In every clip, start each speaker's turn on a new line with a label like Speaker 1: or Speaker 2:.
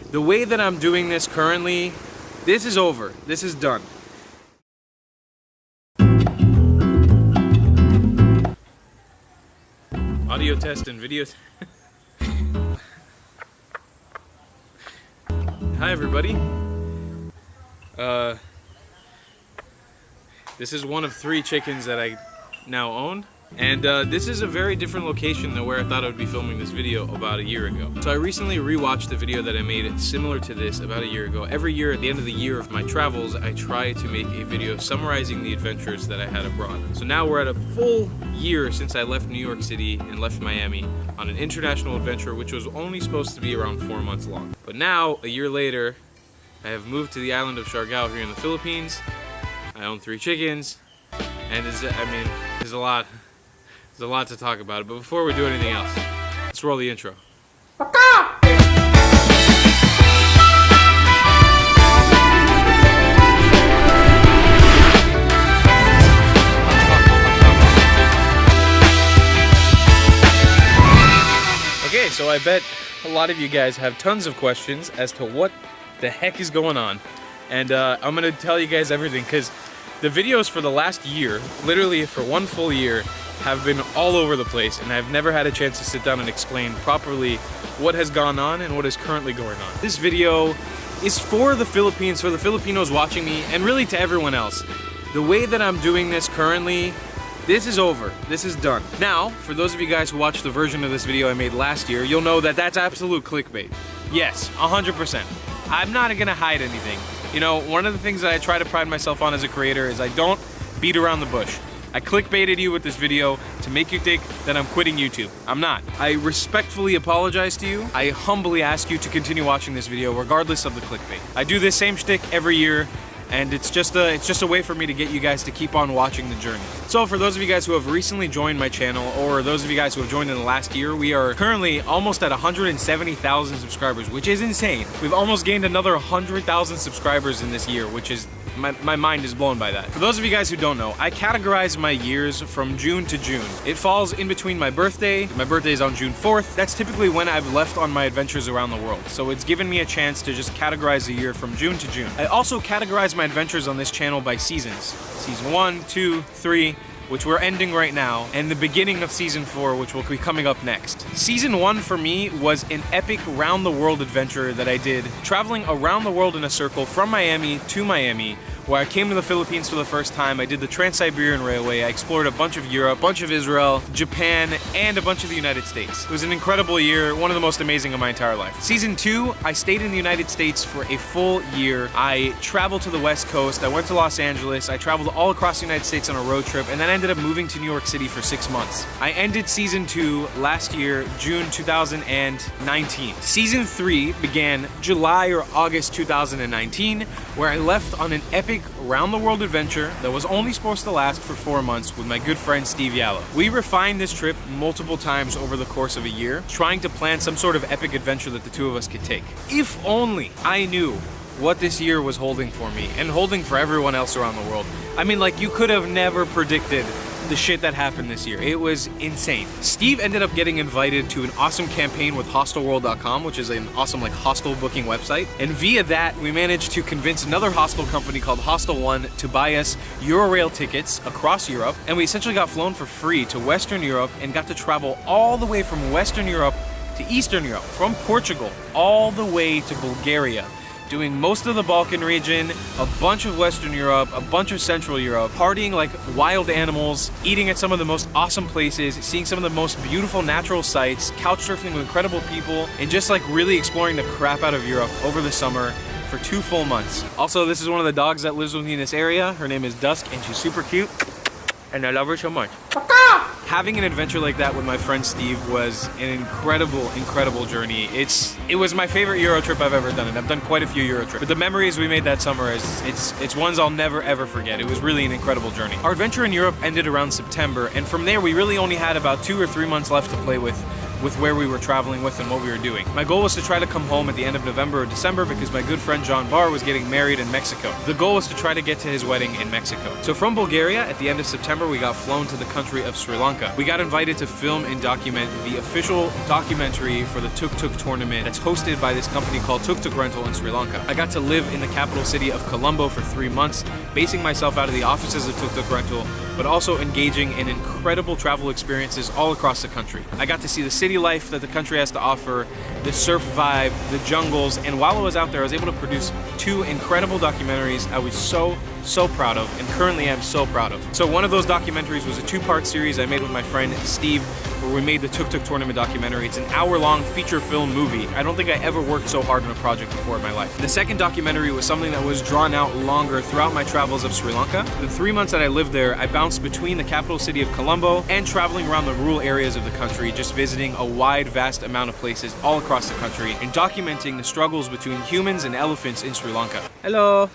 Speaker 1: The way that I'm doing this currently, this is over. This is done. Audio test and video. Hi everybody. This is one of 3 chickens that I now own. And this is a very different location than where I thought I would be filming this video about a year ago. So I recently rewatched the video that I made similar to this about a year ago. Every year at the end of the year of my travels, I try to make a video summarizing the adventures that I had abroad. So now we're at a full year since I left New York City and left Miami on an international adventure which was only supposed to be around 4 months long. But now, a year later, I have moved to the island of Siargao here in the Philippines. I own 3 chickens, and there's a lot. There's a lot to talk about, but before we do anything else, let's roll the intro. Okay, so I bet a lot of you guys have tons of questions as to what the heck is going on. And I'm gonna tell you guys everything, because the videos for the last year, literally for 1 full year, have been all over the place, and I've never had a chance to sit down and explain properly what has gone on and what is currently going on. This video is for the Philippines, for the Filipinos watching me, and really to everyone else. The way that I'm doing this currently, this is over. This is done. Now, for those of you guys who watched the version of this video I made last year, you'll know that that's absolute clickbait. Yes, 100%. I'm not gonna hide anything. You know, one of the things that I try to pride myself on as a creator is I don't beat around the bush. I clickbaited you with this video to make you think that I'm quitting YouTube. I'm not. I respectfully apologize to you. I humbly ask you to continue watching this video regardless of the clickbait. I do this same shtick every year, and it's just a way for me to get you guys to keep on watching the journey. So for those of you guys who have recently joined my channel, or those of you guys who have joined in the last year, we are currently almost at 170,000 subscribers, which is insane. We've almost gained another 100,000 subscribers in this year, which is my mind is blown by that. For those of you guys who don't know, I categorize my years from June to June. It falls in between my birthday. My birthday is on June 4th. That's typically when I've left on my adventures around the world. So it's given me a chance to just categorize the year from June to June. I also categorize my adventures on this channel by seasons. Season 1, 2, 3, which we're ending right now, and the beginning of Season 4, which will be coming up next. Season 1 for me was an epic round-the-world adventure that I did, traveling around the world in a circle from Miami to Miami, where I came to the Philippines for the first time. I did the Trans-Siberian Railway. I explored a bunch of Europe, a bunch of Israel, Japan, and a bunch of the United States. It was an incredible year, one of the most amazing of my entire life. Season 2, I stayed in the United States for a full year. I traveled to the West Coast, I went to Los Angeles, I traveled all across the United States on a road trip, and then I ended up moving to New York City for 6 months. I ended Season 2 last year, June 2019. Season 3 began July or August 2019, where I left on an epic round-the-world adventure that was only supposed to last for 4 months with my good friend Steve Yallo. We refined this trip multiple times over the course of a year, trying to plan some sort of epic adventure that the two of us could take. If only I knew what this year was holding for me and holding for everyone else around the world. I mean, like, you could have never predicted the shit that happened this year. It was insane. Steve ended up getting invited to an awesome campaign with hostelworld.com, which is an awesome hostel booking website. And via that, we managed to convince another hostel company called Hostel One to buy us Eurorail tickets across Europe. And we essentially got flown for free to Western Europe and got to travel all the way from Western Europe to Eastern Europe, from Portugal all the way to Bulgaria, doing most of the Balkan region, a bunch of Western Europe, a bunch of Central Europe, partying like wild animals, eating at some of the most awesome places, seeing some of the most beautiful natural sights, couch surfing with incredible people, and just really exploring the crap out of Europe over the summer for 2 full months. Also, this is one of the dogs that lives with me in this area. Her name is Dusk, and she's super cute, and I love her so much. Having an adventure like that with my friend Steve was an incredible journey. It was my favorite Euro trip I've ever done, and I've done quite a few Euro trips. But the memories we made that summer, it's ones I'll never ever forget. It was really an incredible journey. Our adventure in Europe ended around September, and from there we really only had about 2 or 3 months left to play with with where we were traveling with and what we were doing. My goal was to try to come home at the end of November or December because my good friend John Barr was getting married in Mexico. The goal was to try to get to his wedding in Mexico. So from Bulgaria, at the end of September, we got flown to the country of Sri Lanka. We got invited to film and document the official documentary for the Tuk Tuk tournament that's hosted by this company called Tuk Tuk Rental in Sri Lanka. I got to live in the capital city of Colombo for 3 months, basing myself out of the offices of Tuk Tuk Rental, but also engaging in incredible travel experiences all across the country. I got to see the city life that the country has to offer, the surf vibe, the jungles, and while I was out there, I was able to produce 2 incredible documentaries I was so proud of, and currently am so proud of. So one of those documentaries was a 2-part series I made with my friend Steve, where we made the Tuk Tuk Tournament documentary. It's an hour-long feature film movie. I don't think I ever worked so hard on a project before in my life. The second documentary was something that was drawn out longer throughout my travels of Sri Lanka. The 3 months that I lived there, I bounced between the capital city of Colombo and traveling around the rural areas of the country, just visiting a wide, vast amount of places all across the country and documenting the struggles between humans and elephants in Sri Lanka. Hello,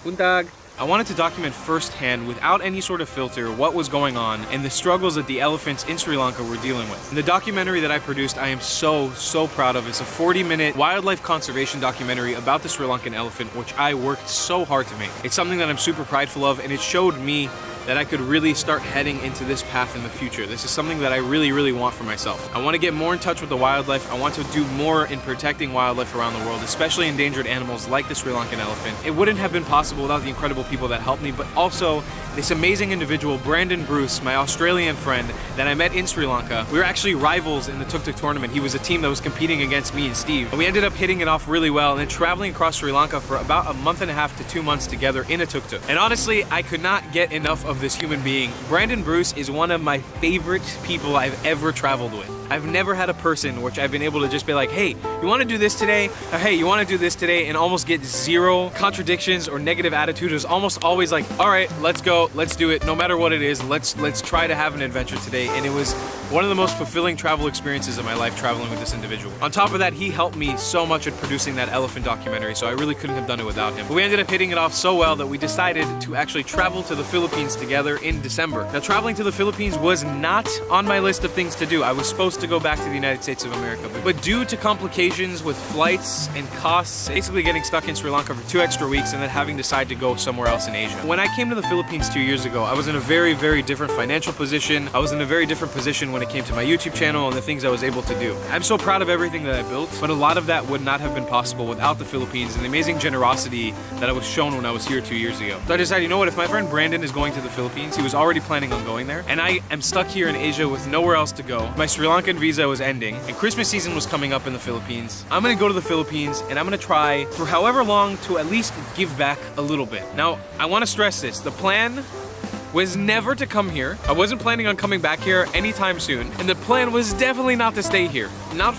Speaker 1: Buntag. I wanted to document firsthand, without any sort of filter, what was going on and the struggles that the elephants in Sri Lanka were dealing with. And the documentary that I produced, I am so proud of. It's a 40-minute wildlife conservation documentary about the Sri Lankan elephant, which I worked so hard to make. It's something that I'm super prideful of, and it showed me that I could really start heading into this path in the future. This is something that I really want for myself. I want to get more in touch with the wildlife. I want to do more in protecting wildlife around the world, especially endangered animals like the Sri Lankan elephant. It wouldn't have been possible without the incredible people that helped me, but also this amazing individual, Brandon Bruce, my Australian friend that I met in Sri Lanka. We were actually rivals in the Tuk Tuk tournament. He was a team that was competing against me and Steve. And we ended up hitting it off really well and then traveling across Sri Lanka for about a month and a half to 2 months together in a tuk tuk. And honestly, I could not get enough of this human being. Brandon Bruce is one of my favorite people I've ever traveled with. I've never had a person which I've been able to just be like, hey, you want to do this today? Or, hey, you want to do this today? And almost get zero contradictions or negative attitude. It was almost always like, all right, let's go, let's do it. No matter what it is, let's try to have an adventure today. And it was one of the most fulfilling travel experiences of my life, traveling with this individual. On top of that, he helped me so much at producing that elephant documentary, so I really couldn't have done it without him. But we ended up hitting it off so well that we decided to actually travel to the Philippines together in December. Now, traveling to the Philippines was not on my list of things to do. I was supposed to go back to the United States of America, but due to complications with flights and costs, basically getting stuck in Sri Lanka for 2 extra weeks and then having decided to go somewhere else in Asia. When I came to the Philippines 2 years ago, I was in a very different financial position. I was in a very different position when it came to my YouTube channel and the things I was able to do. I'm so proud of everything that I built, but a lot of that would not have been possible without the Philippines and the amazing generosity that I was shown when I was here 2 years ago. So I decided, you know what, if my friend Brandon is going to the Philippines, he was already planning on going there, and I am stuck here in Asia with nowhere else to go. My Sri Lankan visa was ending, and Christmas season was coming up in the Philippines. I'm gonna go to the Philippines, and I'm gonna try for however long to at least give back a little bit. Now, I wanna stress this. The plan was never to come here. I wasn't planning on coming back here anytime soon. And the plan was definitely not to stay here. Not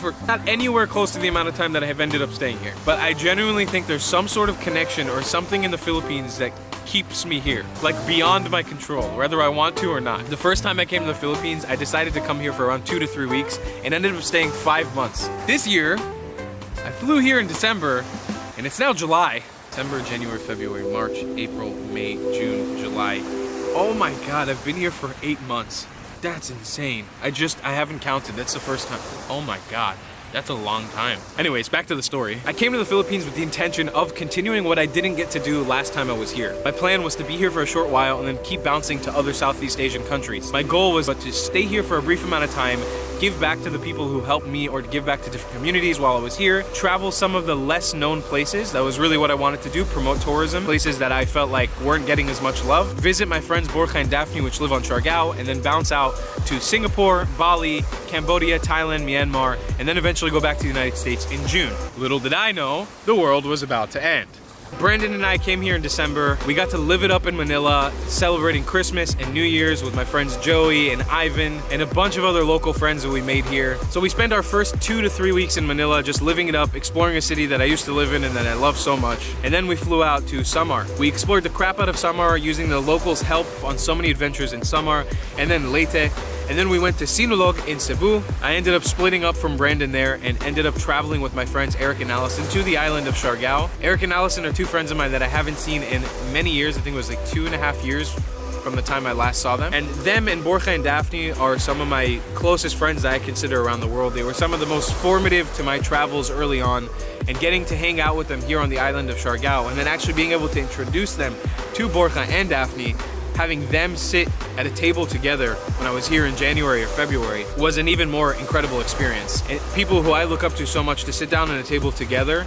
Speaker 1: anywhere close to the amount of time that I have ended up staying here. But I genuinely think there's some sort of connection or something in the Philippines that keeps me here, like beyond my control, whether I want to or not. The first time I came to the Philippines, I decided to come here for around 2 to 3 weeks and ended up staying 5 months. This year, I flew here in December, and it's now July. December, January, February, March, April, May, June, July. Oh my God, I've been here for 8 months. That's insane. I haven't counted. That's the first time. Oh my God. That's a long time. Anyways, back to the story. I came to the Philippines with the intention of continuing what I didn't get to do last time I was here. My plan was to be here for a short while and then keep bouncing to other Southeast Asian countries. My goal was to stay here for a brief amount of time, give back to the people who helped me or to give back to different communities while I was here, travel some of the less known places. That was really what I wanted to do, promote tourism, places that I felt like weren't getting as much love, visit my friends Borja and Daphne, which live on Siargao, and then bounce out to Singapore, Bali, Cambodia, Thailand, Myanmar, and then eventually go back to the United States in June. Little did I know, the world was about to end. Brandon and I came here in December. We got to live it up in Manila, celebrating Christmas and New Year's with my friends Joey and Ivan and a bunch of other local friends that we made here. So we spent our first 2 to 3 weeks in Manila just living it up, exploring a city that I used to live in and that I love so much. And then we flew out to Samar. We explored the crap out of Samar using the locals' help on so many adventures in Samar, and then Leyte. And then we went to Sinulog in Cebu. I ended up splitting up from Brandon there and ended up traveling with my friends Eric and Allison to the island of Siargao. Eric and Allison are 2 friends of mine that I haven't seen in many years. I think it was like 2.5 years, from the time I last saw them. And them and Borja and Daphne are some of my closest friends that I consider around the world. They were some of the most formative to my travels early on, and getting to hang out with them here on the island of Siargao, and then actually being able to introduce them to Borja and Daphne, having them sit at a table together when I was here in January or February was an even more incredible experience. And people who I look up to so much, to sit down at a table together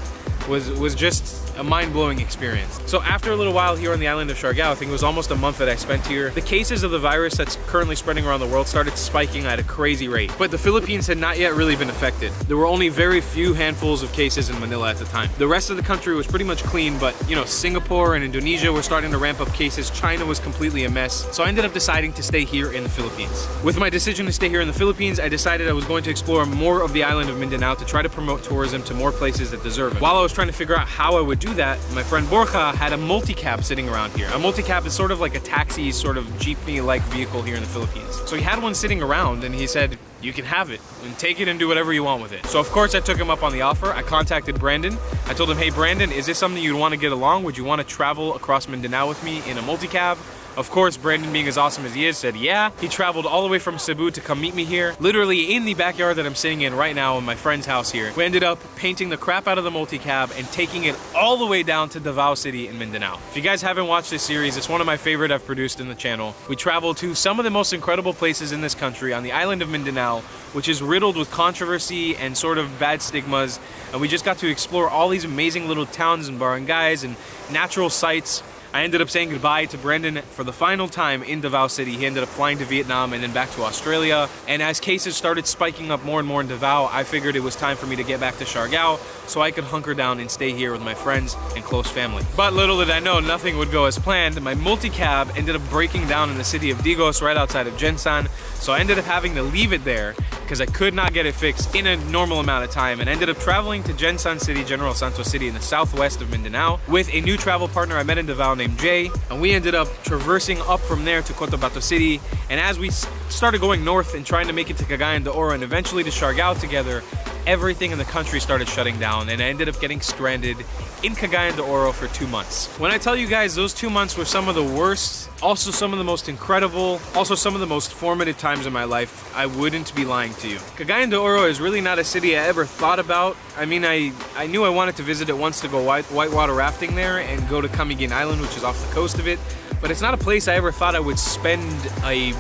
Speaker 1: was just a mind-blowing experience. So after a little while here on the island of Siargao, I think it was almost a month that I spent here, the cases of the virus that's currently spreading around the world started spiking at a crazy rate. But the Philippines had not yet really been affected. There were only very few handfuls of cases in Manila at the time. The rest of the country was pretty much clean, but you know, Singapore and Indonesia were starting to ramp up cases. China was completely a mess. So I ended up deciding to stay here in the Philippines. With my decision to stay here in the Philippines, I decided I was going to explore more of the island of Mindanao to try to promote tourism to more places that deserve it. While I was trying to figure out how I would do that, my friend Borja had a multi-cab sitting around here. A multi-cab is sort of like a taxi, sort of jeepney-like vehicle here in the Philippines. So he had one sitting around and he said, you can have it and take it and do whatever you want with it. So of course I took him up on the offer. I contacted Brandon. I told him, hey Brandon, is this something you'd want to get along? Would you want to travel across Mindanao with me in a multi-cab? Of course, Brandon, being as awesome as he is, said yeah. He traveled all the way from Cebu to come meet me here, literally in the backyard that I'm sitting in right now in my friend's house here. We ended up painting the crap out of the multi-cab and taking it all the way down to Davao City in Mindanao. If you guys haven't watched this series, it's one of my favorite I've produced in the channel. We traveled to some of the most incredible places in this country on the island of Mindanao, which is riddled with controversy and sort of bad stigmas. And we just got to explore all these amazing little towns and barangays and natural sites. I ended up saying goodbye to Brandon for the final time in Davao City. He ended up flying to Vietnam and then back to Australia. And as cases started spiking up more and more in Davao, I figured it was time for me to get back to Siargao so I could hunker down and stay here with my friends and close family. But little did I know, nothing would go as planned. My multi-cab ended up breaking down in the city of Digos right outside of Gensan. So I ended up having to leave it there because I could not get it fixed in a normal amount of time, and ended up traveling to Gensan City, General Santos City in the southwest of Mindanao with a new travel partner I met in Davao named Jay, and we ended up traversing up from there to Cotabato City. And as we started going north and trying to make it to Cagayan de Oro and eventually to Siargao together, everything in the country started shutting down, and I ended up getting stranded in Cagayan de Oro for 2 months. When I tell you guys those 2 months were some of the worst, also some of the most incredible, also some of the most formative times in my life, I wouldn't be lying to you. Cagayan de Oro is really not a city I ever thought about. I mean, I knew I wanted to visit it once to go whitewater rafting there and go to Camiguin Island, which is off the coast of it, but it's not a place I ever thought I would spend a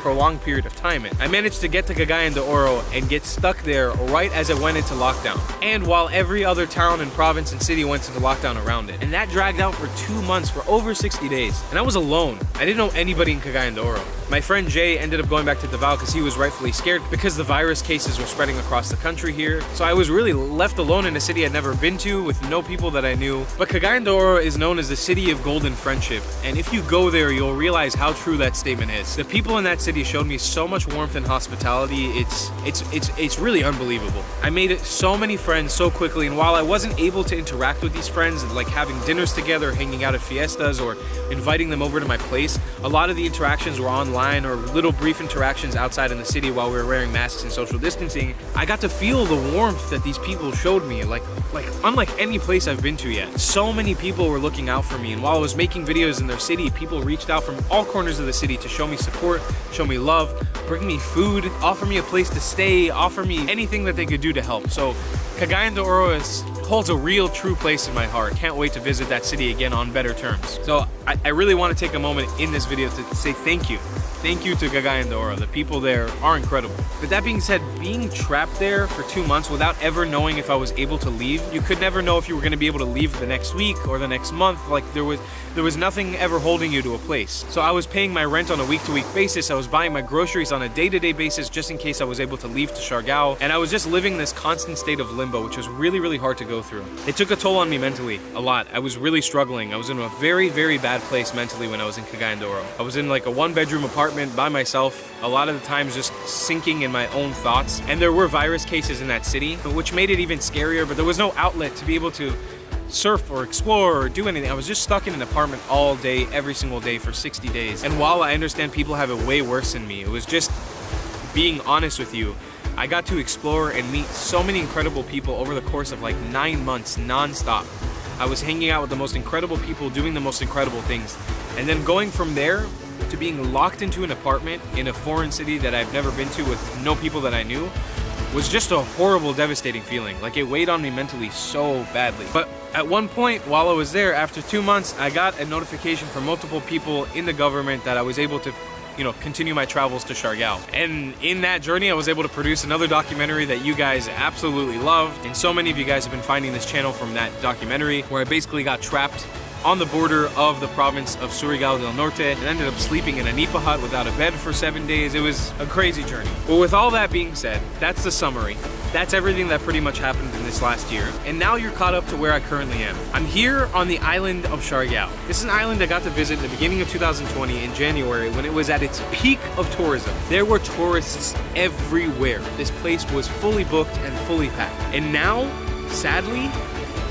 Speaker 1: prolonged period of time in. I managed to get to Cagayan de Oro and get stuck there right as it went into lockdown, and while every other town and province and city went into lockdown around it. And that dragged out for 2 months, for over 60 days. And I was alone. I didn't know anybody in Cagayan de Oro. My friend Jay ended up going back to Davao because he was rightfully scared because the virus cases were spreading across the country here. So I was really left alone in a city I'd never been to with no people that I knew. But Cagayan de Oro is known as the city of golden friendship. And if you go there, you'll realize how true that statement is. The people in that city showed me so much warmth and hospitality. It's really unbelievable. I made so many friends so quickly, and while I wasn't able to interact with these friends, like having dinners together, hanging out at fiestas, or inviting them over to my place, a lot of the interactions were online or little brief interactions outside in the city while we were wearing masks and social distancing. I got to feel the warmth that these people showed me, like unlike any place I've been to yet. So many people were looking out for me, and while I was making videos in their city, people reached out from all corners of the city to show me support, show me love, bring me food, offer me a place to stay, offer me anything that they could do to help. So Cagayan de Oro holds a real true place in my heart. Can't wait to visit that city again on better terms. So I really want to take a moment in this video to say thank you. Thank you to Cagayan de Oro. The people there are incredible. But that being said, being trapped there for 2 months without ever knowing if I was able to leave, you could never know if you were going to be able to leave the next week or the next month. Like there was nothing ever holding you to a place. So I was paying my rent on a week-to-week basis. I was buying my groceries on a day-to-day basis just in case I was able to leave to Siargao. And I was just living this constant state of limbo, which was really, really hard to go through. It took a toll on me mentally, a lot. I was really struggling. I was in a very, very bad place mentally when I was in Cagayan de Oro. I was in like a one-bedroom apartment by myself, a lot of the times just sinking in my own thoughts. And there were virus cases in that city, which made it even scarier, but there was no outlet to be able to surf or explore or do anything. I was just stuck in an apartment all day, every single day for 60 days. And while I understand people have it way worse than me, it was just being honest with you. I got to explore and meet so many incredible people over the course of like 9 months non-stop. I was hanging out with the most incredible people, doing the most incredible things. And then going from there to being locked into an apartment in a foreign city that I've never been to with no people that I knew was just a horrible, devastating feeling. Like, it weighed on me mentally so badly. But at one point while I was there, after 2 months, I got a notification from multiple people in the government that I was able to, you know, continue my travels to Siargao. And in that journey, I was able to produce another documentary that you guys absolutely loved. And so many of you guys have been finding this channel from that documentary, where I basically got trapped on the border of the province of Surigao del Norte and ended up sleeping in a nipa hut without a bed for 7 days. It was a crazy journey. But with all that being said, that's the summary. That's everything that pretty much happened in this last year. And now you're caught up to where I currently am. I'm here on the island of Siargao. This is an island I got to visit in the beginning of 2020 in January, when it was at its peak of tourism. There were tourists everywhere. This place was fully booked and fully packed. And now, sadly,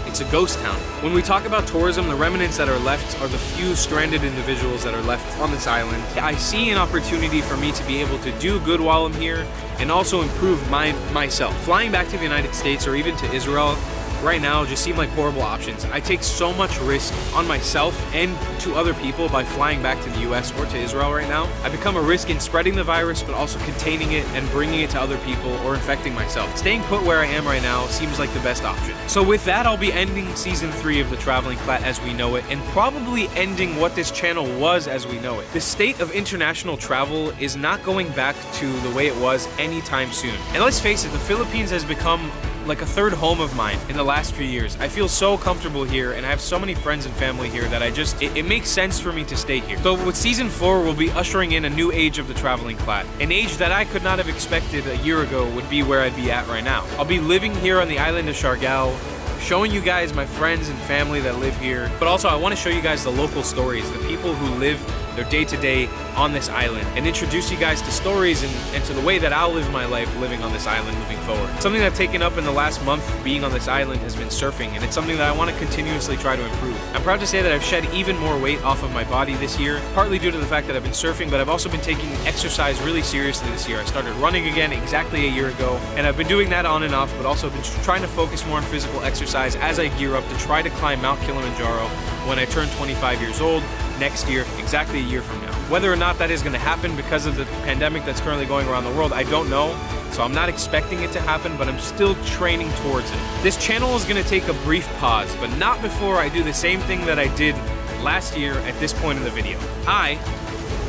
Speaker 1: it's a ghost town. When we talk about tourism, the remnants that are left are the few stranded individuals that are left on this island. I see an opportunity for me to be able to do good while I'm here and also improve myself. Flying back to the United States or even to Israel right now just seem like horrible options. I take so much risk on myself and to other people by flying back to the US or to Israel right now. I become a risk in spreading the virus, but also containing it and bringing it to other people or infecting myself. Staying put where I am right now seems like the best option. So with that, I'll be ending season 3 of the Traveling Clatt as we know it, and probably ending what this channel was as we know it. The state of international travel is not going back to the way it was anytime soon. And let's face it, the Philippines has become like a third home of mine in the last few years. I feel so comfortable here and I have so many friends and family here that it makes sense for me to stay here. So with season 4, we'll be ushering in a new age of the Traveling Clatt. An age that I could not have expected a year ago would be where I'd be at right now. I'll be living here on the island of Siargao, showing you guys my friends and family that live here, but also I want to show you guys the local stories, the people who live their day-to-day on this island, and introduce you guys to stories and to the way that I'll live my life living on this island moving forward. Something that I've taken up in the last month being on this island has been surfing, and it's something that I want to continuously try to improve. I'm proud to say that I've shed even more weight off of my body this year, partly due to the fact that I've been surfing, but I've also been taking exercise really seriously this year. I started running again exactly a year ago, and I've been doing that on and off, but also been trying to focus more on physical exercise as I gear up to try to climb Mount Kilimanjaro when I turn 25 years old next year, exactly a year from now. Whether or not that is going to happen because of the pandemic that's currently going around the world, I don't know. So I'm not expecting it to happen, but I'm still training towards it. This channel is going to take a brief pause, but not before I do the same thing that I did last year at this point in the video. I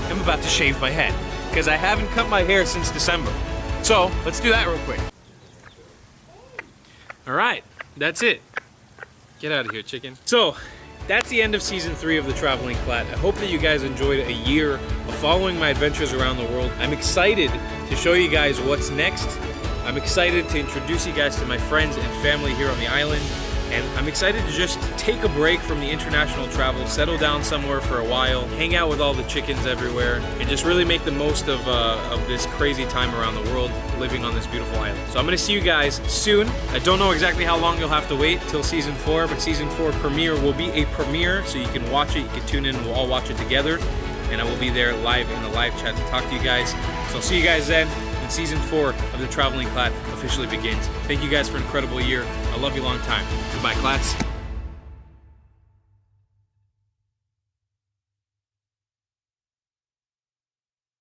Speaker 1: am about to shave my head because I haven't cut my hair since December. So let's do that real quick. All right, that's it. Get out of here, chicken. So that's the end of season 3 of the Traveling Clatt. I hope that you guys enjoyed a year of following my adventures around the world. I'm excited to show you guys what's next. I'm excited to introduce you guys to my friends and family here on the island. And I'm excited to just take a break from the international travel, settle down somewhere for a while, hang out with all the chickens everywhere, and just really make the most of this crazy time around the world living on this beautiful island. So I'm going to see you guys soon. I don't know exactly how long you'll have to wait till season 4, but season 4 premiere will be a premiere, so you can watch it, you can tune in, and we'll all watch it together. And I will be there live in the live chat to talk to you guys. So I'll see you guys then. Season 4 of the Traveling Clatt officially begins. Thank you guys for an incredible year. I love you long time. Goodbye, Clatts.